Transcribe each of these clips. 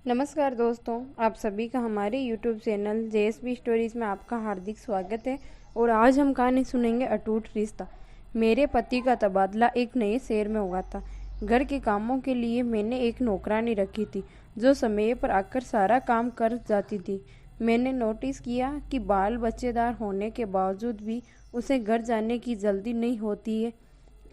नमस्कार दोस्तों, आप सभी का हमारे YouTube चैनल JSB स्टोरीज में आपका हार्दिक स्वागत है। और आज हम कहानी सुनेंगे अटूट रिश्ता। मेरे पति का तबादला एक नए शहर में हुआ था। घर के कामों के लिए मैंने एक नौकरानी रखी थी जो समय पर आकर सारा काम कर जाती थी। मैंने नोटिस किया कि बाल बच्चेदार होने के बावजूद भी उसे घर जाने की जल्दी नहीं होती है।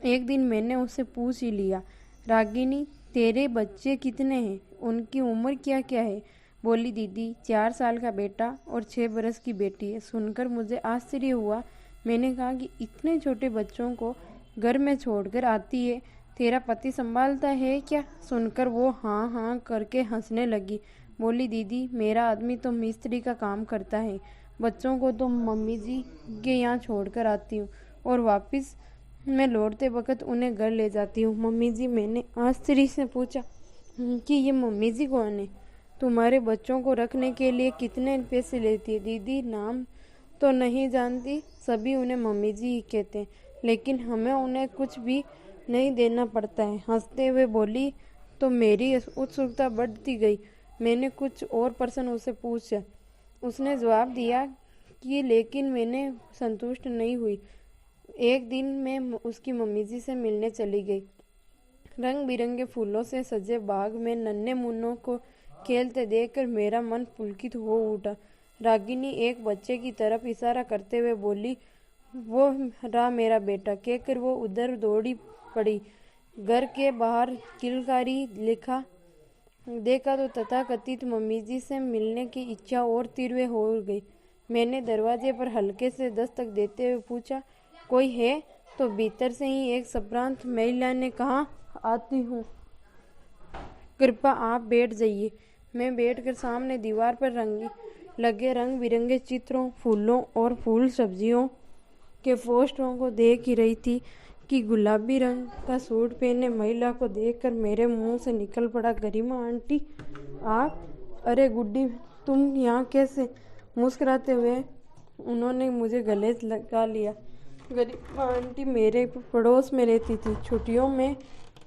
एक दिन मैंने उससे पूछ ही लिया, रागिनी, तेरे बच्चे कितने हैं? उनकी उम्र क्या क्या है? बोली, दीदी, 4 साल का बेटा और 6 बरस की बेटी है। सुनकर मुझे आश्चर्य हुआ। मैंने कहा कि इतने छोटे बच्चों को घर में छोड़कर आती है, तेरा पति संभालता है क्या? सुनकर वो हाँ हाँ करके हंसने लगी। बोली, दीदी, मेरा आदमी तो मिस्त्री का काम करता है। बच्चों को तो मम्मी जी के यहाँ छोड़कर आती हूँ और वापस मैं लौटते वक्त उन्हें घर ले जाती हूँ। मम्मी जी, मैंने आश्चर्य से पूछा कि ये मम्मी जी कौन है? तुम्हारे बच्चों को रखने के लिए कितने पैसे लेती है? दीदी, नाम तो नहीं जानती, सभी उन्हें मम्मी जी ही कहते हैं, लेकिन हमें उन्हें कुछ भी नहीं देना पड़ता है। हंसते हुए बोली तो मेरी उत्सुकता बढ़ती गई। मैंने कुछ और प्रश्न उसे पूछा। उसने जवाब दिया कि लेकिन मैंने संतुष्ट नहीं हुई। एक दिन मैं उसकी मम्मी जी से मिलने चली गई। रंग बिरंगे फूलों से सजे बाग में नन्हे मुन्नों को खेलते देखकर मेरा मन पुलकित हो उठा। रागिनी एक बच्चे की तरफ इशारा करते हुए बोली, वो रहा मेरा बेटा, कहकर वो उधर दौड़ी पड़ी। घर के बाहर किलकारी लिखा देखा तो तथाकथित मम्मी जी से मिलने की इच्छा और तीव्र हो गई। मैंने दरवाजे पर हल्के से दस्तक देते हुए पूछा, कोई है? तो भीतर से ही एक संभ्रांत महिला ने कहा, आती हूँ, कृपया आप बैठ जाइए। मैं बैठकर सामने दीवार पर लगे रंग बिरंगे चित्रों, फूलों और फूल सब्जियों के पोस्टरों को देख ही रही थी कि गुलाबी रंग का सूट पहने महिला को देखकर मेरे मुंह से निकल पड़ा, गरिमा आंटी आप? अरे गुड्डी, तुम यहाँ कैसे? मुस्कुराते हुए उन्होंने मुझे गले लगा लिया। गरिमा आंटी मेरे पड़ोस में रहती थी। छुट्टियों में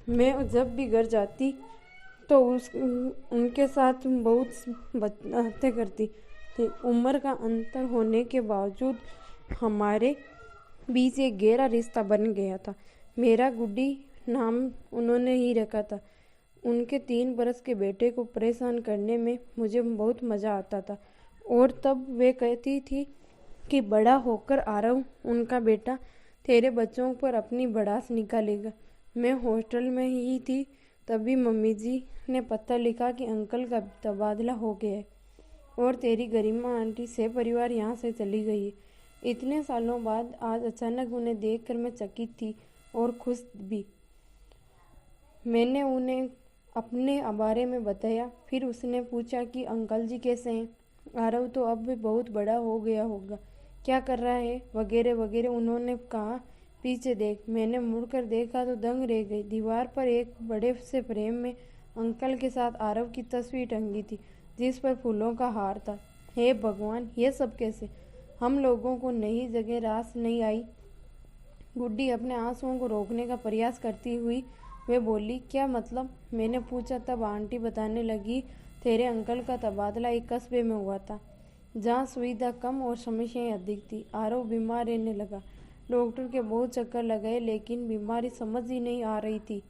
मैं जब भी घर जाती तो उनके साथ बहुत बातें करती थी। उम्र का अंतर होने के बावजूद हमारे बीच एक गहरा रिश्ता बन गया था। मेरा गुड्डी नाम उन्होंने ही रखा था। उनके 3 बरस के बेटे को परेशान करने में मुझे बहुत मज़ा आता था। और तब वे कहती थी कि बड़ा होकर आरव, उनका बेटा, तेरे बच्चों पर अपनी भड़ास निकालेगा। मैं हॉस्टल में ही थी, तभी मम्मी जी ने पत्र लिखा कि अंकल का तबादला हो गया है और तेरी गरिमा आंटी से परिवार यहाँ से चली गई है। इतने सालों बाद आज अचानक उन्हें देखकर मैं चकित थी और खुश भी। मैंने उन्हें अपने बारे में बताया। फिर उसने पूछा कि अंकल जी कैसे हैं? आरव तो अब भी बहुत बड़ा हो गया होगा, क्या कर रहा है, वगैरह वगैरह। उन्होंने कहा, पीछे देख। मैंने मुड़कर देखा तो दंग रह गई। दीवार पर एक बड़े से फ्रेम में अंकल के साथ आरव की तस्वीर टंगी थी, जिस पर फूलों का हार था। हे भगवान, ये सब कैसे? हम लोगों को नई जगह रास नहीं आई? गुड्डी अपने आंसुओं को रोकने का प्रयास करती हुई वे बोली, क्या मतलब? मैंने पूछा। तब आंटी बताने लगी, तेरे अंकल का तबादला एक कस्बे में हुआ था जहाँ सुविधा कम और समस्याएं अधिक थी। आरव बीमार रहने लगा। डॉक्टर के बहुत चक्कर लगाए, लेकिन बीमारी समझ ही नहीं आ रही थी।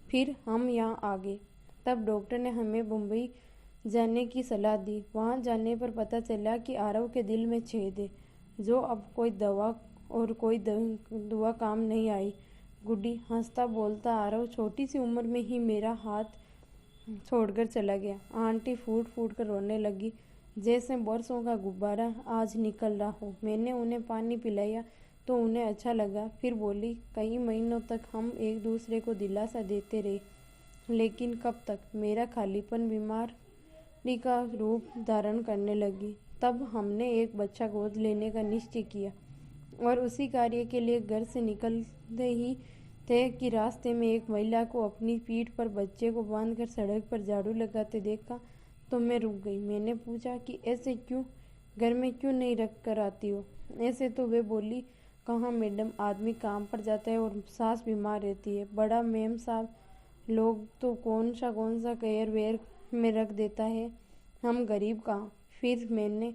फिर हम यहाँ आ गए। तब डॉक्टर ने हमें मुंबई जाने की सलाह दी। वहाँ जाने पर पता चला कि आरव के दिल में छेद है, जो अब कोई दवा और कोई दुआ काम नहीं आई। गुड्डी हंसता बोलता आरव छोटी सी उम्र में ही मेरा हाथ छोड़कर चला गया। आंटी फूट फूट कर रोने लगी, जैसे बरसों का गुब्बारा आज निकल रहा हो। मैंने उन्हें पानी पिलाया तो उन्हें अच्छा लगा। फिर बोली, कई महीनों तक हम एक दूसरे को दिलासा देते रहे, लेकिन कब तक? मेरा खालीपन बीमारी का रूप धारण करने लगी। तब हमने एक बच्चा गोद लेने का निश्चय किया और उसी कार्य के लिए घर से निकलते ही थे कि रास्ते में एक महिला को अपनी पीठ पर बच्चे को बांधकर सड़क पर झाड़ू लगाते देखा तो मैं रुक गई। मैंने पूछा कि ऐसे क्यों? घर में क्यों नहीं रख कर आती हो? ऐसे तो वे बोली, कहाँ मैडम, आदमी काम पर जाता है और सास बीमार रहती है। बड़ा मेम साहब लोग तो कौन सा कहर वेर में रख देता है, हम गरीब कहाँ। फिर मैंने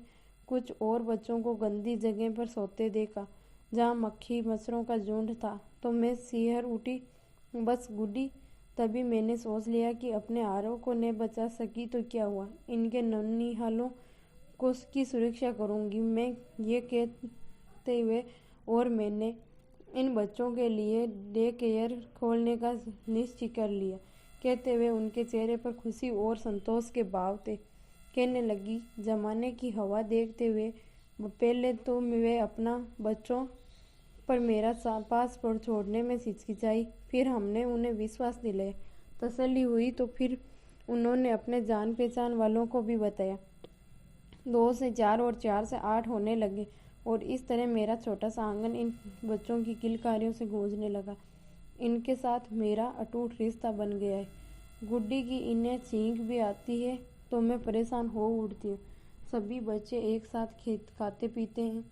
कुछ और बच्चों को गंदी जगह पर सोते देखा जहाँ मक्खी मच्छरों का झुंड था, तो मैं सिहर उठी। बस गुड्डी, तभी मैंने सोच लिया कि अपने आरव को नहीं बचा सकी तो क्या हुआ, इनके नन्हीहालों को की सुरक्षा करूंगी मैं, ये कहते हुए और मैंने इन बच्चों के लिए डे केयर खोलने का निश्चय कर लिया। कहते हुए उनके चेहरे पर खुशी और संतोष के भाव थे। कहने लगी, जमाने की हवा देखते हुए पहले तो वे अपना बच्चों पर मेरा पासपोर्ट छोड़ने में हिचकिचाई, फिर हमने उन्हें विश्वास दिलाया, तसल्ली हुई तो फिर उन्होंने अपने जान पहचान वालों को भी बताया। 2 से 4 और 4 से 8 होने लगे और इस तरह मेरा छोटा सा आंगन इन बच्चों की किलकारियों से गूंजने लगा। इनके साथ मेरा अटूट रिश्ता बन गया है। गुड्डी की इन्हें छींक भी आती है तो मैं परेशान हो उठती हूँ। सभी बच्चे एक साथ खाते पीते हैं,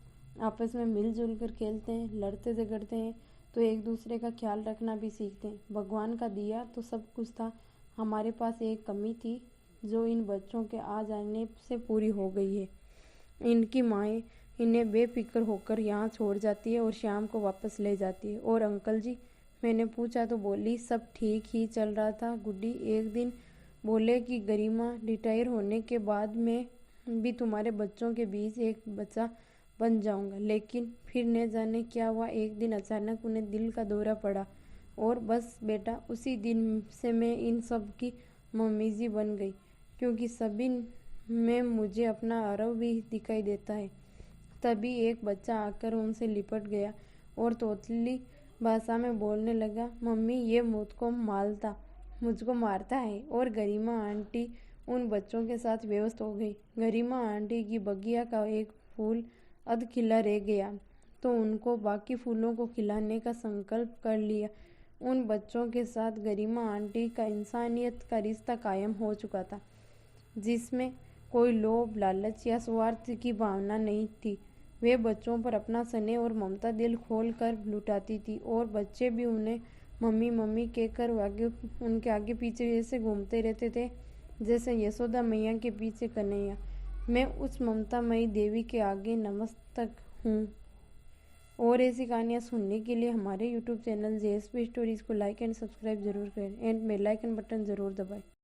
आपस में मिलजुल कर खेलते हैं, लड़ते झगड़ते हैं तो एक दूसरे का ख्याल रखना भी सीखते हैं। भगवान का दिया तो सब कुछ था, हमारे पास एक कमी थी जो इन बच्चों के आ जाने से पूरी हो गई है। इनकी माएँ इन्हें बेफिक्र होकर यहाँ छोड़ जाती है और शाम को वापस ले जाती है। और अंकल जी, मैंने पूछा तो बोली सब ठीक ही चल रहा था। गुड्डी एक दिन बोले कि गरिमा, रिटायर होने के बाद मैं भी तुम्हारे बच्चों के बीच एक बच्चा बन जाऊंगा। लेकिन फिर न जाने क्या हुआ, एक दिन अचानक उन्हें दिल का दौरा पड़ा और बस बेटा, उसी दिन से मैं इन सब की मम्मी जी बन गई, क्योंकि सभी में मुझे अपना आरव भी दिखाई देता है। तभी एक बच्चा आकर उनसे लिपट गया और तोतली भाषा में बोलने लगा, मम्मी ये मुझको मारता है। और गरिमा आंटी उन बच्चों के साथ व्यस्त हो गई। गरिमा आंटी की बगिया का एक फूल अध खिला रह गया तो उनको बाकी फूलों को खिलाने का संकल्प कर लिया। उन बच्चों के साथ गरिमा आंटी का इंसानियत का रिश्ता कायम हो चुका था, जिसमें कोई लोभ, लालच या स्वार्थ की भावना नहीं थी। वे बच्चों पर अपना स्नेह और ममता दिल खोल कर लुटाती थी और बच्चे भी उन्हें मम्मी मम्मी कहकर उनके आगे पीछे ऐसे घूमते रहते थे जैसे यशोदा मैया के पीछे कन्हैया। मैं उस ममतामयी देवी के आगे नतमस्तक हूँ। और ऐसी कहानियाँ सुनने के लिए हमारे YouTube चैनल JSP स्टोरीज़ को लाइक एंड सब्सक्राइब जरूर करें एंड बेल आइकन बटन ज़रूर दबाएं।